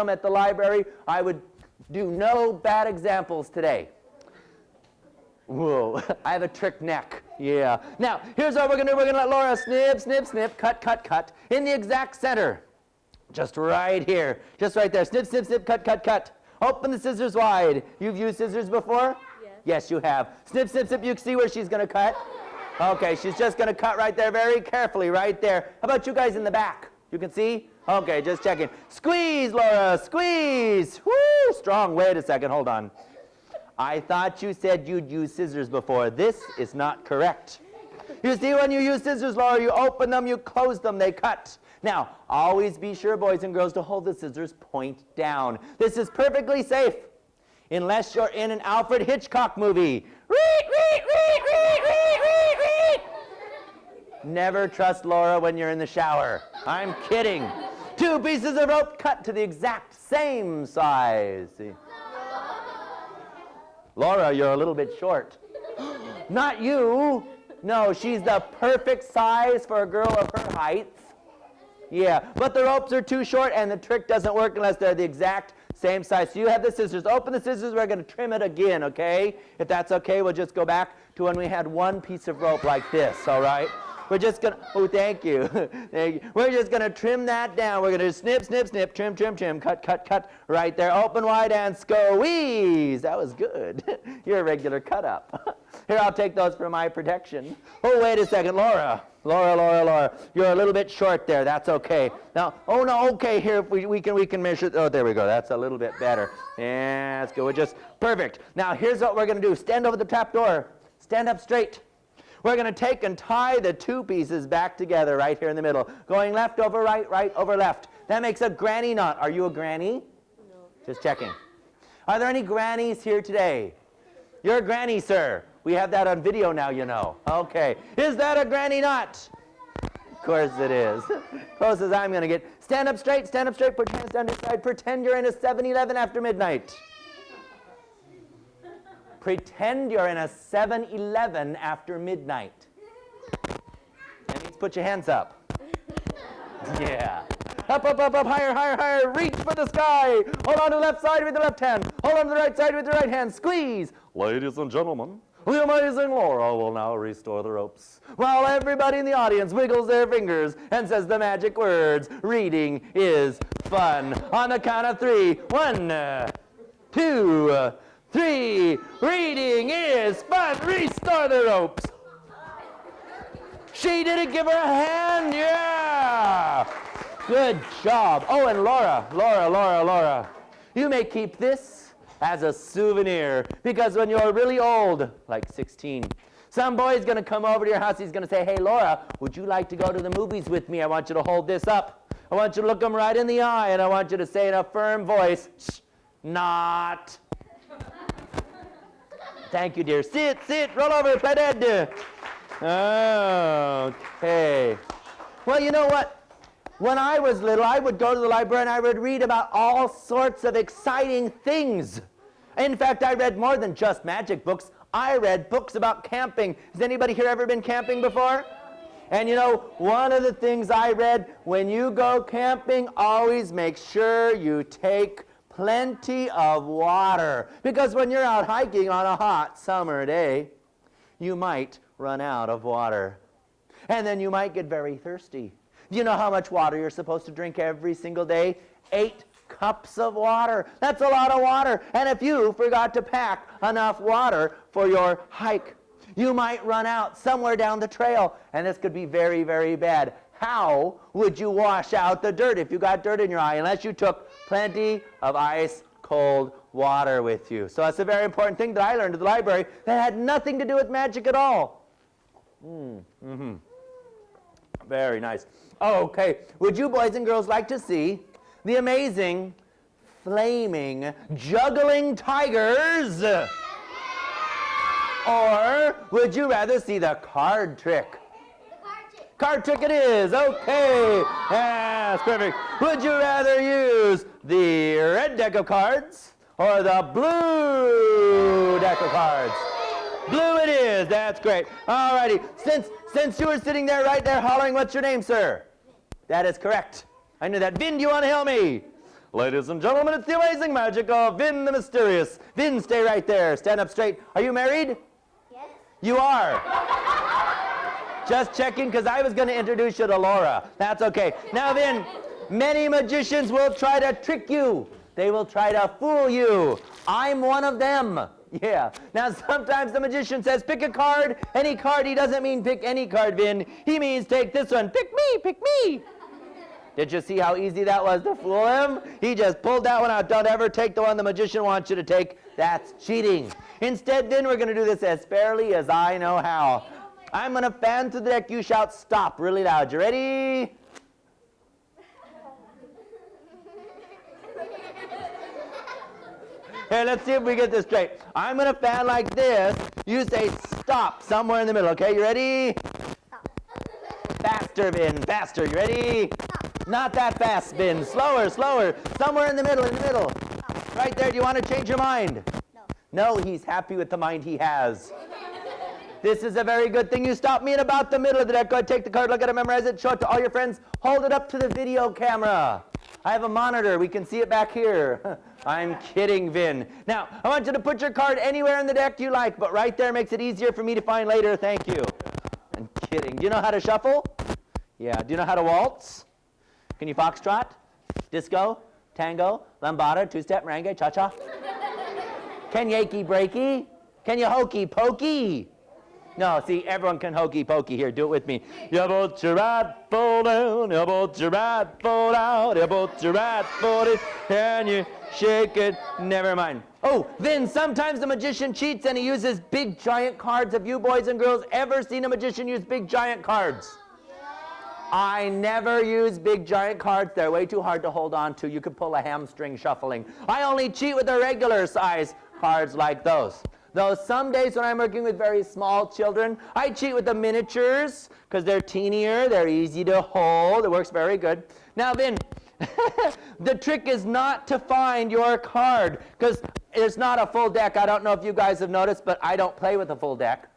at the library, I would do no bad examples today. Whoa, I have a trick neck. Yeah. Now, here's what we're going to do. We're going to let Laura snip, snip, snip, cut, cut, cut, in the exact center. Just right here. Just right there. Snip, snip, snip, cut, cut, cut. Open the scissors wide. You've used scissors before? Yes. Yes, you have. Snip, snip, snip. You see where she's going to cut? Okay, she's just going to cut right there very carefully, right there. How about you guys in the back? You can see? Okay, just checking. Squeeze, Laura, squeeze. Woo, strong. Wait a second, hold on. I thought you said you'd use scissors before. This is not correct. You see, when you use scissors, Laura, you open them, you close them, they cut. Now, always be sure, boys and girls, to hold the scissors point down. This is perfectly safe, unless you're in an Alfred Hitchcock movie. Reet, reet, reet, reet, reet, reet, reet. Never trust Laura when you're in the shower. I'm kidding. 2 pieces of rope cut to the exact same size. See? Laura, you're a little bit short. Not you. No, she's the perfect size for a girl of her height. Yeah, but the ropes are too short, and the trick doesn't work unless they're the exact same size. So you have the scissors. Open the scissors. We're going to trim it again, okay? If that's okay, we'll just go back to when we had 1 piece of rope like this, all right? We're just going to, oh, thank you. Thank you. We're just going to trim that down. We're going to snip, snip, snip, trim, trim, trim, cut, cut, cut, right there. Open wide and squeeze. That was good. You're a regular cut up. Here, I'll take those for my protection. Oh, wait a second, Laura. Laura, you're a little bit short there. That's okay. Now, oh no, okay, here, we can measure. Oh, there we go. That's a little bit better. Yeah, that's good. We're just perfect. Now, here's what we're going to do. Stand over the trap door. Stand up straight. We're going to take and tie the 2 pieces back together right here in the middle, going left over right, right over left. That makes a granny knot. Are you a granny? No. Just checking. Are there any grannies here today? You're a granny, sir. We have that on video now, you know. Okay. Is that a granny knot? Of course it is. Close as I'm going to get. Stand up straight, put your hands down your side. Pretend you're in a 7-Eleven after midnight. Pretend you're in a 7-Eleven after midnight. That means put your hands up. Yeah. Up, up, up, up, higher, higher, higher. Reach for the sky. Hold on to the left side with the left hand. Hold on to the right side with the right hand. Squeeze. Ladies and gentlemen, the amazing Laura will now restore the ropes, while everybody in the audience wiggles their fingers and says the magic words, reading is fun. On the count of 3, 1, 2, 3, reading is fun. Restore the ropes. She did it. Give her a hand. Yeah. Good job. Oh, and Laura, you may keep this as a souvenir, because when you're really old, like 16, some boy's going to come over to your house. He's going to say, hey, Laura, would you like to go to the movies with me? I want you to hold this up. I want you to look him right in the eye, and I want you to say in a firm voice, shh, not. Thank you, dear. Sit, roll over, play dead. Okay. Well, you know what? When I was little, I would go to the library and I would read about all sorts of exciting things. In fact, I read more than just magic books. I read books about camping. Has anybody here ever been camping before? And you know, one of the things I read, when you go camping, always make sure you take plenty of water. Because when you're out hiking on a hot summer day, you might run out of water. And then you might get very thirsty. Do you know how much water you're supposed to drink every single day? 8 cups of water. That's a lot of water. And if you forgot to pack enough water for your hike, you might run out somewhere down the trail. And this could be very, very bad. How would you wash out the dirt if you got dirt in your eye unless you took plenty of ice cold water with you? So that's a very important thing that I learned at the library that had nothing to do with magic at all. Very nice. Okay, would you boys and girls like to see the amazing, flaming, juggling tigers? Or would you rather see the card trick? Card trick it is. Okay. Yes, perfect. Would you rather use the red deck of cards or the blue deck of cards? Blue it is. That's great. All righty. Since you were sitting there right there hollering, what's your name, sir? That is correct. I knew that. Vin, do you want to help me? Ladies and gentlemen, it's the amazing magic of Vin the Mysterious. Vin, stay right there. Stand up straight. Are you married? Yes. You are. Just checking, because I was going to introduce you to Laura. That's okay. Now, Vin, many magicians will try to trick you. They will try to fool you. I'm one of them. Yeah. Now, sometimes the magician says, pick a card, any card. He doesn't mean pick any card, Vin. He means take this one. Pick me, pick me. Did you see how easy that was to fool him? He just pulled that one out. Don't ever take the one the magician wants you to take. That's cheating. Instead, Vin, we're going to do this as fairly as I know how. I'm going to fan through the deck. You shout stop really loud. You ready? Here, let's see if we get this straight. I'm going to fan like this. You say stop somewhere in the middle, okay? You ready? Stop. Faster, Vin, faster. You ready? Stop. Not that fast, Vin. Slower, slower. Somewhere in the middle, Stop. Right there. Do you want to change your mind? No. No, he's happy with the mind he has. This is a very good thing. You stop me in about the middle of the deck. Go ahead, take the card, look at it, memorize it, show it to all your friends. Hold it up to the video camera. I have a monitor. We can see it back here. I'm kidding, Vin. Now, I want you to put your card anywhere in the deck you like, but right there makes it easier for me to find later. Thank you. I'm kidding. Do you know how to shuffle? Yeah. Do you know how to waltz? Can you foxtrot? Disco? Tango? Lambada? Two-step? Merengue? Cha-cha? Can you achy breaky? Can you hokey pokey? No, see, everyone can hokey pokey here. Do it with me. You put your right foot down, you put your right foot out, you put your right foot in, and you shake it. Never mind. Oh, Vin, sometimes the magician cheats and he uses big giant cards. Have you boys and girls ever seen a magician use big giant cards? I never use big giant cards. They're way too hard to hold on to. You could pull a hamstring shuffling. I only cheat with the regular size cards like those. Though some days when I'm working with very small children, I cheat with the miniatures because they're teenier, they're easy to hold. It works very good. Now, Vin, the trick is not to find your card because it's not a full deck. I don't know if you guys have noticed, but I don't play with a full deck.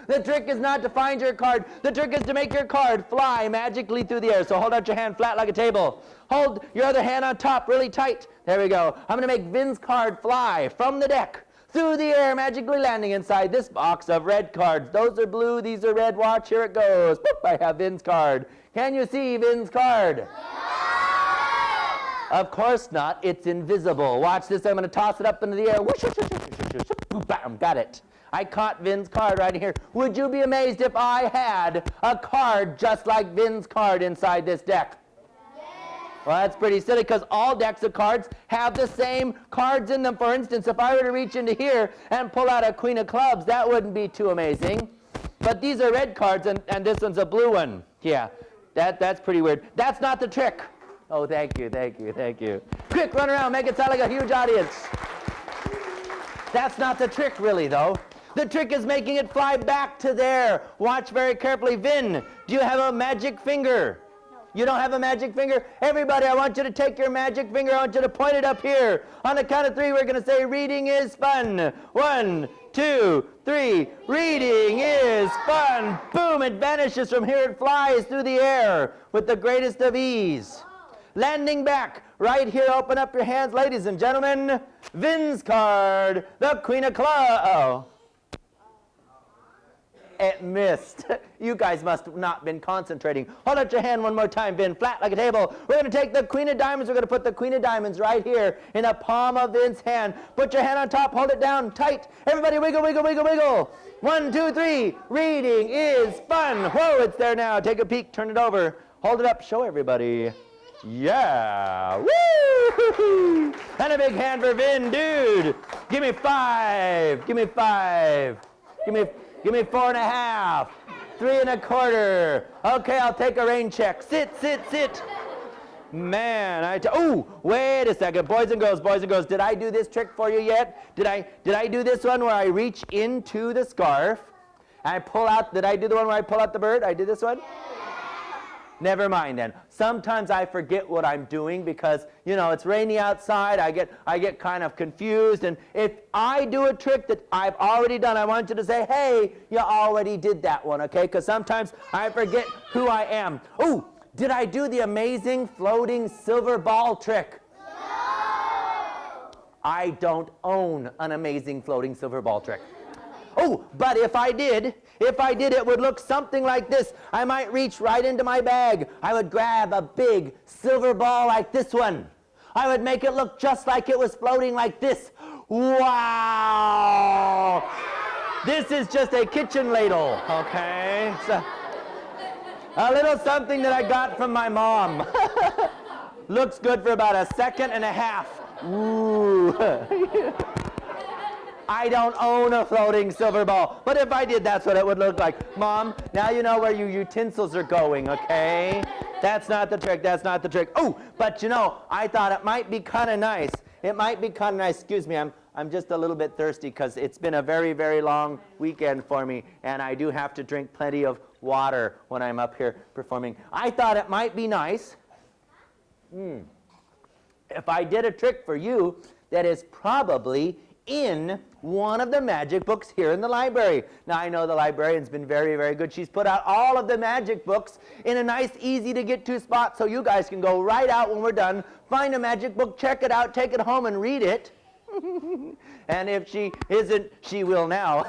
The trick is not to find your card. The trick is to make your card fly magically through the air. So hold out your hand flat like a table. Hold your other hand on top really tight. There we go. I'm going to make Vin's card fly from the deck through the air, magically landing inside this box of red cards. Those are blue, these are red. Watch, here it goes. Boop, I have Vin's card. Can you see Vin's card? Yeah. Of course not. It's invisible. Watch this. I'm going to toss it up into the air. Whoosh, whoosh, whoosh, whoosh, whoosh, whoosh. Bam, got it. I caught Vin's card right here. Would you be amazed if I had a card just like Vin's card inside this deck? Well, that's pretty silly because all decks of cards have the same cards in them. For instance, if I were to reach into here and pull out a queen of clubs, that wouldn't be too amazing. But these are red cards, and this one's a blue one. Yeah, that's pretty weird. That's not the trick. Oh, thank you, thank you, thank you. Quick, run around, make it sound like a huge audience. That's not the trick, really, though. The trick is making it fly back to there. Watch very carefully. Vin, do you have a magic finger? You don't have a magic finger? Everybody, I want you to take your magic finger. I want you to point it up here. On the count of three, we're going to say, reading is fun. 1, 2, 3. Reading is fun. Boom, it vanishes from here. It flies through the air with the greatest of ease. Landing back right here. Open up your hands, ladies and gentlemen. Vin's card, the Queen of Clubs. Oh. It missed. You guys must have not been concentrating. Hold out your hand one more time, Vin, flat like a table. We're going to take the Queen of Diamonds. We're going to put the Queen of Diamonds right here in the palm of Vin's hand. Put your hand on top. Hold it down tight. Everybody wiggle, wiggle, wiggle, wiggle. 1, 2, 3. Reading is fun. Whoa, it's there now. Take a peek. Turn it over. Hold it up. Show everybody. Yeah. Woo! And a big hand for Vin, dude. Give me 5. Give me 5. Give me 4.5, 3 1/4. Okay, I'll take a rain check. Sit, sit, sit. Man, oh, wait a second. Boys and girls, did I do this trick for you yet? Did I do this one where I reach into the scarf and I pull out, did I do the one where I pull out the bird? I did this one? Never mind then. Sometimes I forget what I'm doing because, you know, it's rainy outside. I get kind of confused. And if I do a trick that I've already done, I want you to say, hey, you already did that one, okay? Because sometimes I forget who I am. Oh, did I do the amazing floating silver ball trick? I don't own an amazing floating silver ball trick. Oh, but if I did, it would look something like this. I might reach right into my bag. I would grab a big silver ball like this one. I would make it look just like it was floating like this. Wow! This is just a kitchen ladle, okay? So, a little something that I got from my mom. Looks good for about a second and a half. Ooh. I don't own a floating silver ball, but if I did, that's what it would look like. Mom, now you know where your utensils are going, okay? That's not the trick, that's not the trick. Oh, but you know, I thought it might be kind of nice. It might be kind of nice. Excuse me, I'm just a little bit thirsty because it's been a very, very long weekend for me, and I do have to drink plenty of water when I'm up here performing. I thought it might be nice if I did a trick for you that is probably in one of the magic books here in the library. Now, I know the librarian's been very, very good. She's put out all of the magic books in a nice, easy-to-get-to spot so you guys can go right out when we're done, find a magic book, check it out, take it home, and read it. And if she isn't, she will now.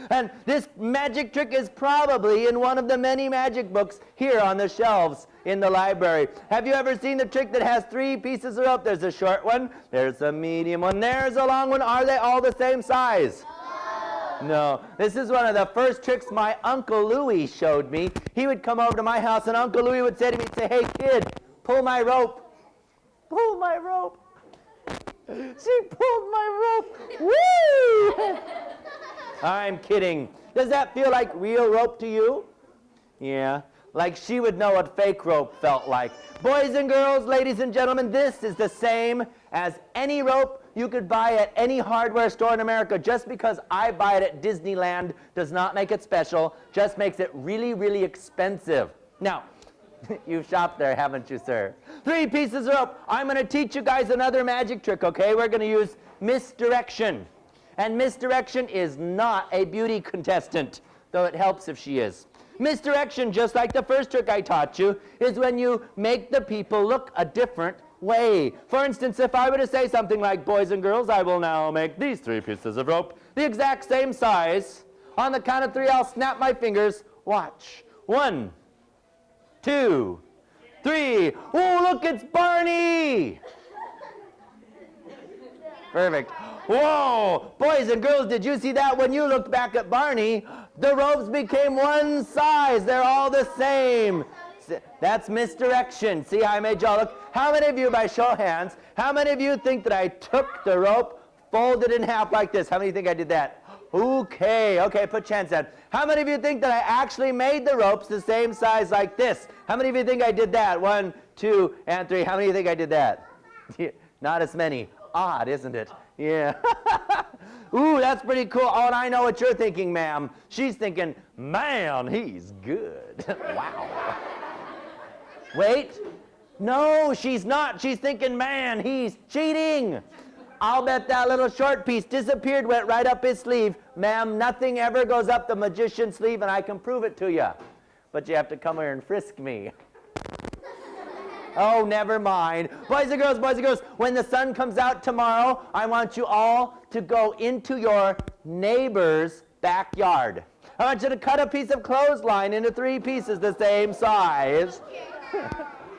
And this magic trick is probably in one of the many magic books here on the shelves in the library. Have you ever seen the trick that has 3 pieces of rope? There's a short one, there's a medium one, there's a long one. Are they all the same size? No. This is one of the first tricks my Uncle Louie showed me. He would come over to my house and Uncle Louie would say to me, hey kid, pull my rope. Pull my rope. She pulled my rope. Woo! I'm kidding. Does that feel like real rope to you? Yeah. Like she would know what fake rope felt like. Boys and girls, ladies and gentlemen, this is the same as any rope you could buy at any hardware store in America. Just because I buy it at Disneyland does not make it special, just makes it really, really expensive. Now, you've shopped there, haven't you, sir? 3 pieces of rope. I'm going to teach you guys another magic trick, okay? We're going to use misdirection. And misdirection is not a beauty contestant, though it helps if she is. Misdirection, just like the first trick I taught you, is when you make the people look a different way. For instance, if I were to say something like, boys and girls, I will now make these 3 pieces of rope the exact same size. On the count of 3, I'll snap my fingers. Watch. 1, 2, 3. Oh, look, it's Barney! Perfect. Whoa! Boys and girls, did you see that? When you looked back at Barney, the ropes became one size. They're all the same. That's misdirection. See how I made y'all look? How many of you, by show of hands, how many of you think that I took the rope, folded in half like this? How many think I did that? Okay, put your hands down. How many of you think that I actually made the ropes the same size like this? How many of you think I did that? 1, 2, and 3. How many of you think I did that? Not as many. Odd, isn't it? Yeah. Ooh, that's pretty cool. Oh, and I know what you're thinking, ma'am. She's thinking, man, he's good. Wow. Wait. No, she's not. She's thinking, man, he's cheating. I'll bet that little short piece disappeared, went right up his sleeve. Ma'am, nothing ever goes up the magician's sleeve, and I can prove it to you. But you have to come here and frisk me. Oh, never mind. Boys and girls, when the sun comes out tomorrow, I want you all to go into your neighbor's backyard. I want you to cut a piece of clothesline into 3 pieces the same size.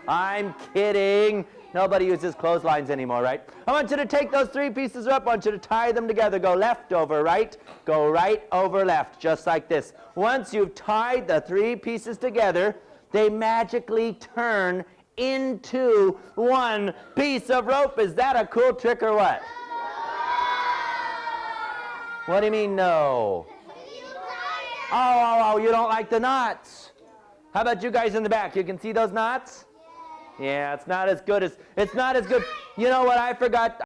I'm kidding. Nobody uses clotheslines anymore, right? I want you to take those 3 pieces up. I want you to tie them together. Go left over right. Go right over left, just like this. Once you've tied the 3 pieces together, they magically turn into 1 piece of rope. Is that a cool trick or what? What do you mean no? Oh, you don't like the knots. How about you guys in the back? You can see those knots? Yeah, it's not as good. You know what I forgot?